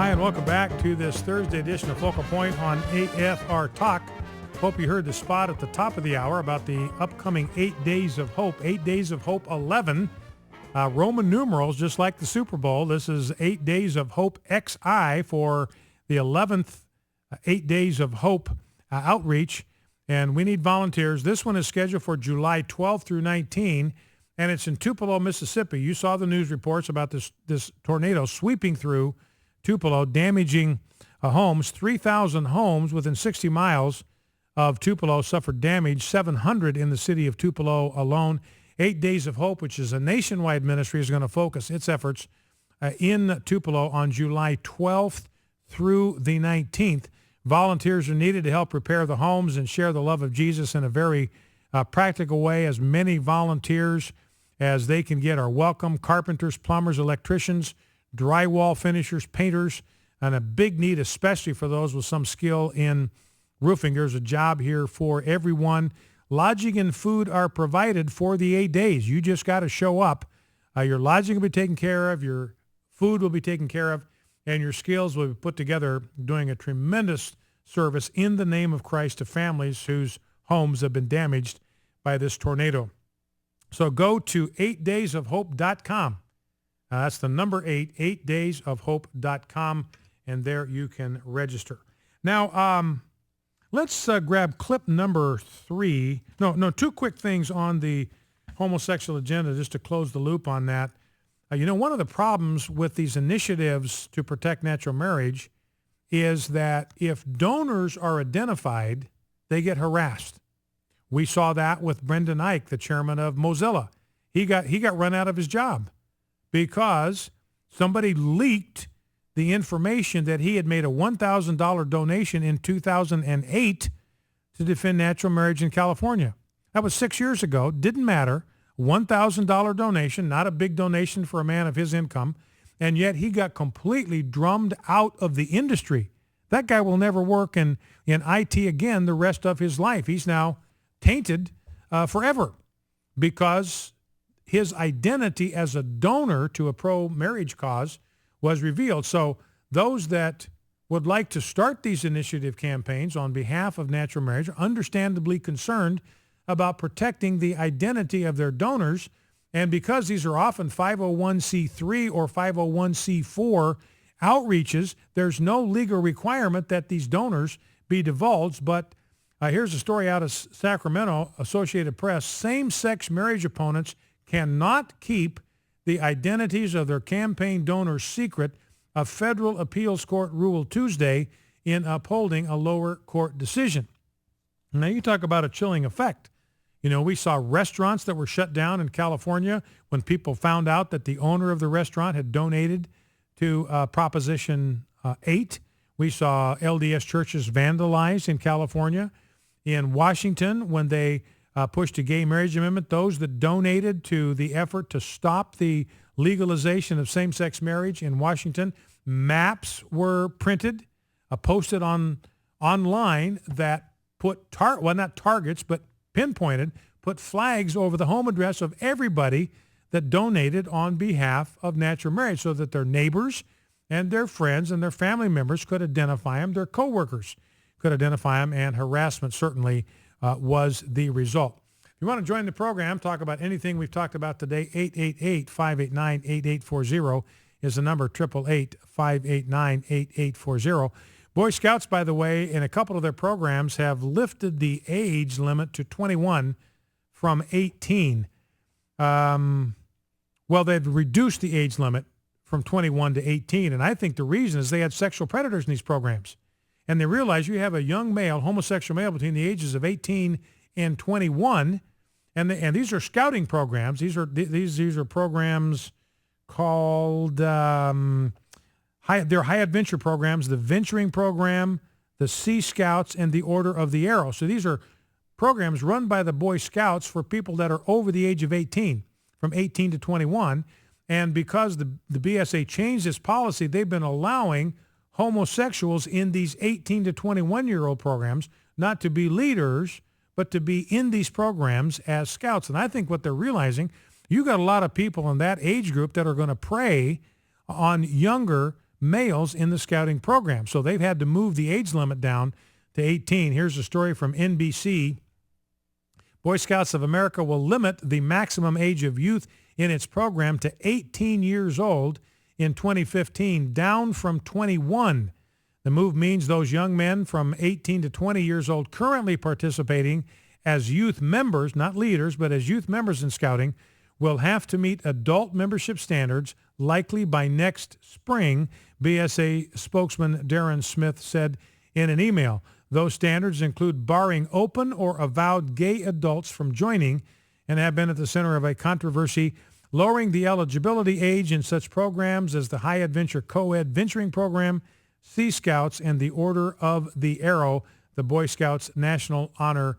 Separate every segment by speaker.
Speaker 1: Hi, and welcome back to this Thursday edition of Focal Point on AFR Talk. Hope you heard the spot at the top of the hour about the upcoming 8 Days of Hope, 8 Days of Hope 11, Roman numerals, just like the Super Bowl. This is 8 Days of Hope XI for the 11th 8 Days of Hope outreach, and we need volunteers. This one is scheduled for July 12th through 19, and it's in Tupelo, Mississippi. You saw the news reports about this tornado sweeping through Tupelo, damaging homes. 3,000 homes within 60 miles of Tupelo suffered damage, 700 in the city of Tupelo alone. 8 Days of Hope, which is a nationwide ministry, is going to focus its efforts in Tupelo on July 12th through the 19th. Volunteers are needed to help repair the homes and share the love of Jesus in a very practical way. As many volunteers as they can get are welcome: carpenters, plumbers, electricians, drywall finishers, painters, and a big need, especially for those with some skill in roofing. There's a job here for everyone. Lodging and food are provided for the 8 days. You just got to show up. Your lodging will be taken care of, your food will be taken care of, and your skills will be put together, doing a tremendous service in the name of Christ to families whose homes have been damaged by this tornado. So go to 8daysofhope.com. That's the number 8, 8daysofhope.com, and there you can register. Now, let's grab clip number 3. No, 2 quick things on the homosexual agenda, just to close the loop on that. One of the problems with these initiatives to protect natural marriage is that if donors are identified, they get harassed. We saw that with Brendan Ike, the chairman of Mozilla. He got run out of his job because somebody leaked the information that he had made a $1,000 donation in 2008 to defend natural marriage in California. That was 6 years ago. Didn't matter. $1,000 donation, not a big donation for a man of his income, and yet he got completely drummed out of the industry. That guy will never work in IT again the rest of his life. He's now tainted forever because his identity as a donor to a pro-marriage cause was revealed. So those that would like to start these initiative campaigns on behalf of natural marriage are understandably concerned about protecting the identity of their donors. And because these are often 501c3 or 501c4 outreaches, there's no legal requirement that these donors be divulged. But here's a story out of Sacramento, Associated Press. Same-sex marriage opponents cannot keep the identities of their campaign donors secret, a federal appeals court ruled Tuesday in upholding a lower court decision. Now, you talk about a chilling effect. We saw restaurants that were shut down in California when people found out that the owner of the restaurant had donated to Proposition 8. We saw LDS churches vandalized in California. In Washington, when they pushed a gay marriage amendment, those that donated to the effort to stop the legalization of same-sex marriage in Washington, maps were printed, posted online that put, not targets, but pinpointed, put flags over the home address of everybody that donated on behalf of natural marriage so that their neighbors and their friends and their family members could identify them, their coworkers could identify them, and harassment certainly was the result. If you want to join the program, talk about anything we've talked about today, 888-589-8840 is the number, 888-589-8840. Boy Scouts, by the way, in a couple of their programs have lifted the age limit to 21 from 18. They've reduced the age limit from 21 to 18, and I think the reason is they had sexual predators in these programs. And they realize you have a young male, homosexual male, between the ages of 18 and 21, and these are scouting programs. These are programs called they're high adventure programs, the Venturing Program, the Sea Scouts, and the Order of the Arrow. So these are programs run by the Boy Scouts for people that are over the age of 18, from 18 to 21. And because the BSA changed its policy, they've been allowing homosexuals in these 18 to 21-year-old programs not to be leaders, but to be in these programs as scouts. And I think what they're realizing, you got a lot of people in that age group that are going to prey on younger males in the scouting program. So they've had to move the age limit down to 18. Here's a story from NBC. Boy Scouts of America will limit the maximum age of youth in its program to 18 years old in 2015, down from 21. The move means those young men from 18 to 20 years old currently participating as youth members, not leaders, but as youth members in scouting, will have to meet adult membership standards likely by next spring, BSA spokesman Darren Smith said in an email. Those standards include barring open or avowed gay adults from joining and have been at the center of a controversy, lowering the eligibility age in such programs as the High Adventure Co-Ed Venturing Program, Sea Scouts, and the Order of the Arrow, the Boy Scouts National Honor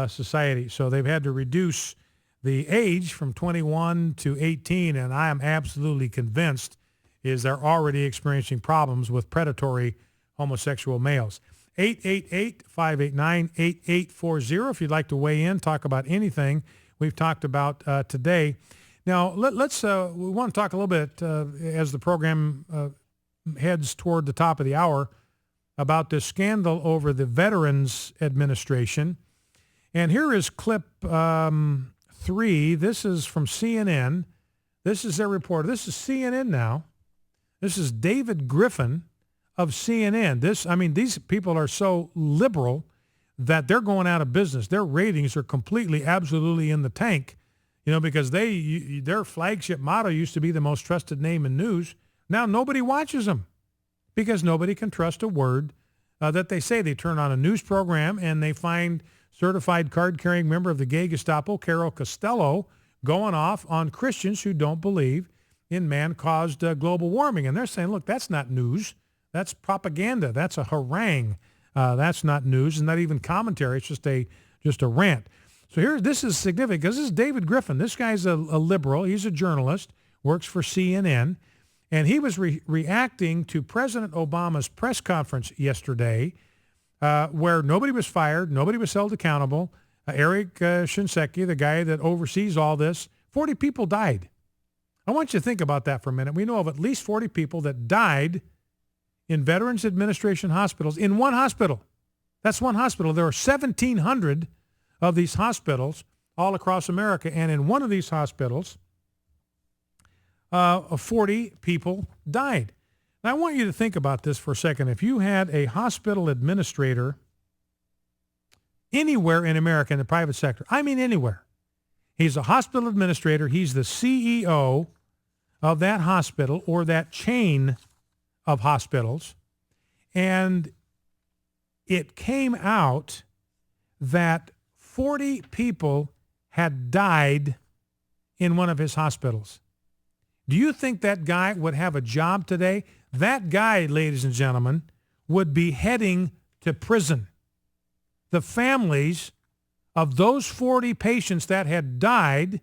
Speaker 1: Society. So they've had to reduce the age from 21 to 18, and I am absolutely convinced is they're already experiencing problems with predatory homosexual males. 888-589-8840 if you'd like to weigh in, talk about anything we've talked about today. Now, let's we want to talk a little bit as the program heads toward the top of the hour about this scandal over the Veterans Administration. And here is clip 3. This is from CNN. This is their reporter. This is CNN now. This is David Griffin of CNN. These people are so liberal that they're going out of business. Their ratings are completely, absolutely in the tank, because their flagship motto used to be the most trusted name in news. Now nobody watches them because nobody can trust a word that they say. They turn on a news program and they find certified card-carrying member of the gay Gestapo, Carol Costello, going off on Christians who don't believe in man-caused global warming. And they're saying, look, that's not news. That's propaganda. That's a harangue. That's not news and not even commentary. It's just a rant. So this is significant because this is David Griffin. This guy's a liberal. He's a journalist, works for CNN. And he was reacting to President Obama's press conference yesterday where nobody was fired, nobody was held accountable. Eric Shinseki, the guy that oversees all this, 40 people died. I want you to think about that for a minute. We know of at least 40 people that died in Veterans Administration hospitals, in one hospital. That's one hospital. There are 1,700 of these hospitals all across America, and in one of these hospitals, 40 people died. Now, I want you to think about this for a second. If you had a hospital administrator anywhere in America in the private sector, I mean anywhere, he's a hospital administrator, he's the CEO of that hospital or that chain of hospitals, and it came out that 40 people had died in one of his hospitals. Do you think that guy would have a job today? That guy, ladies and gentlemen, would be heading to prison. The families of those 40 patients that had died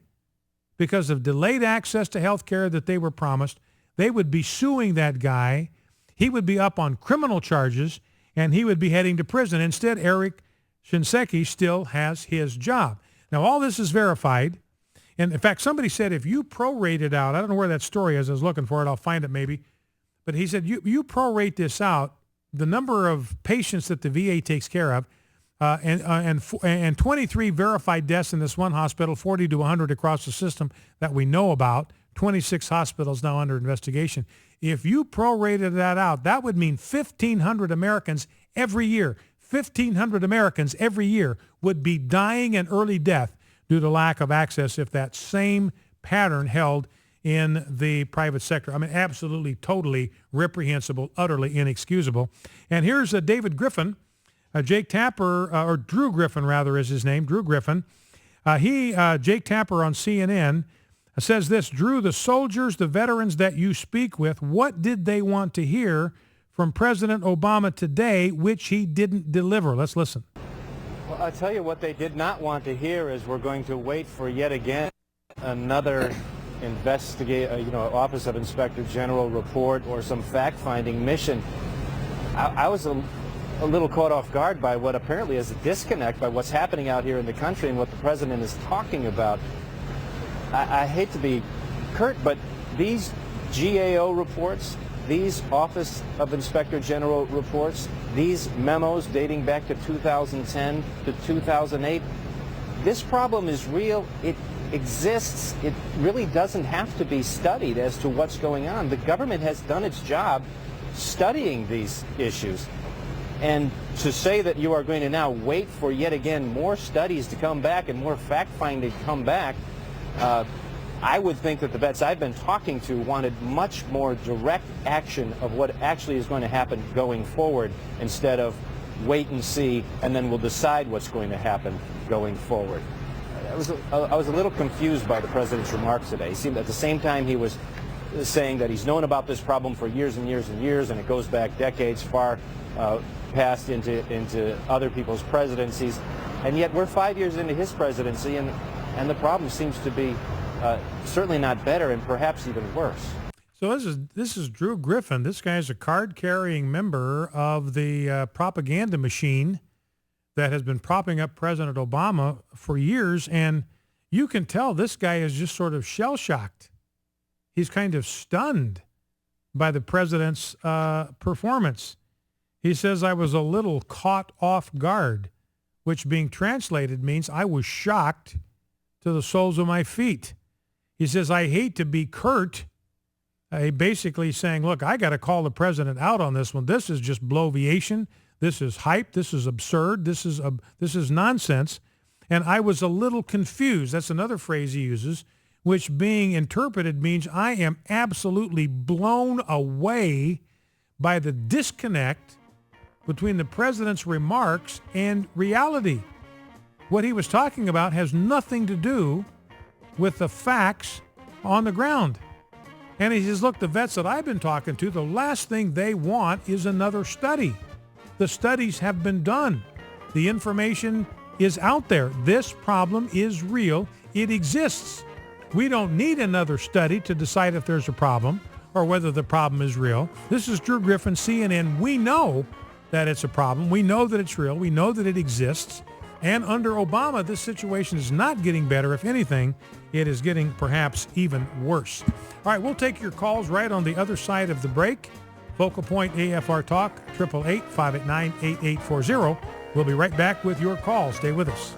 Speaker 1: because of delayed access to health care that they were promised, they would be suing that guy. He would be up on criminal charges, and he would be heading to prison. Instead, Eric Shinseki still has his job. Now, all this is verified. And in fact, somebody said if you prorate out, I don't know where that story is. I was looking for it. I'll find it maybe. But he said you prorate this out, the number of patients that the VA takes care of, and 23 verified deaths in this one hospital, 40 to 100 across the system that we know about, 26 hospitals now under investigation. If you prorated that out, that would mean 1,500 Americans every year. 1,500 Americans every year would be dying an early death due to lack of access if that same pattern held in the private sector. I mean, absolutely, totally reprehensible, utterly inexcusable. And here's David Griffin, Jake Tapper, or Drew Griffin, rather, is his name, Drew Griffin. Jake Tapper on CNN says this: Drew, the soldiers, the veterans that you speak with, what did they want to hear from President Obama today, which he didn't deliver? Let's listen.
Speaker 2: Well, I'll tell you what they did not want to hear is we're going to wait for yet again another Office of Inspector General report or some fact-finding mission. I was a little caught off guard by what apparently is a disconnect by what's happening out here in the country and what the president is talking about. I hate to be curt, but these GAO reports, these Office of Inspector General reports, these memos dating back to 2010 to 2008, this problem is real. It exists. It really doesn't have to be studied as to what's going on. The government has done its job studying these issues. And to say that you are going to now wait for yet again more studies to come back and more fact-finding to come back, I would think that the vets I've been talking to wanted much more direct action of what actually is going to happen going forward, instead of wait and see and then we'll decide what's going to happen going forward. I was a little confused by the president's remarks today. He seemed, at the same time, he was saying that he's known about this problem for years and years and years, and it goes back decades, far past into other people's presidencies, and yet we're 5 years into his presidency, and the problem seems to be certainly not better, and perhaps even worse.
Speaker 1: So this is Drew Griffin. This guy is a card-carrying member of the propaganda machine that has been propping up President Obama for years, and you can tell this guy is just sort of shell-shocked. He's kind of stunned by the president's performance. He says, I was a little caught off guard, which being translated means I was shocked to the soles of my feet. He says, I hate to be curt. Basically saying, look, I got to call the president out on this one. This is just bloviation. This is hype. This is absurd. This is nonsense. And I was a little confused. That's another phrase he uses, which being interpreted means I am absolutely blown away by the disconnect between the president's remarks and reality. What he was talking about has nothing to do with the facts on the ground. And he says, look, the vets that I've been talking to, the last thing they want is another study. The studies have been done. The information is out there. This problem is real. It exists. We don't need another study to decide if there's a problem or whether the problem is real. This is Drew Griffin, CNN. We know that it's a problem. We know that it's real. We know that it exists. And under Obama, this situation is not getting better. If anything, it is getting perhaps even worse. All right, we'll take your calls right on the other side of the break. Focal Point AFR Talk, 888-589-8840. We'll be right back with your call. Stay with us.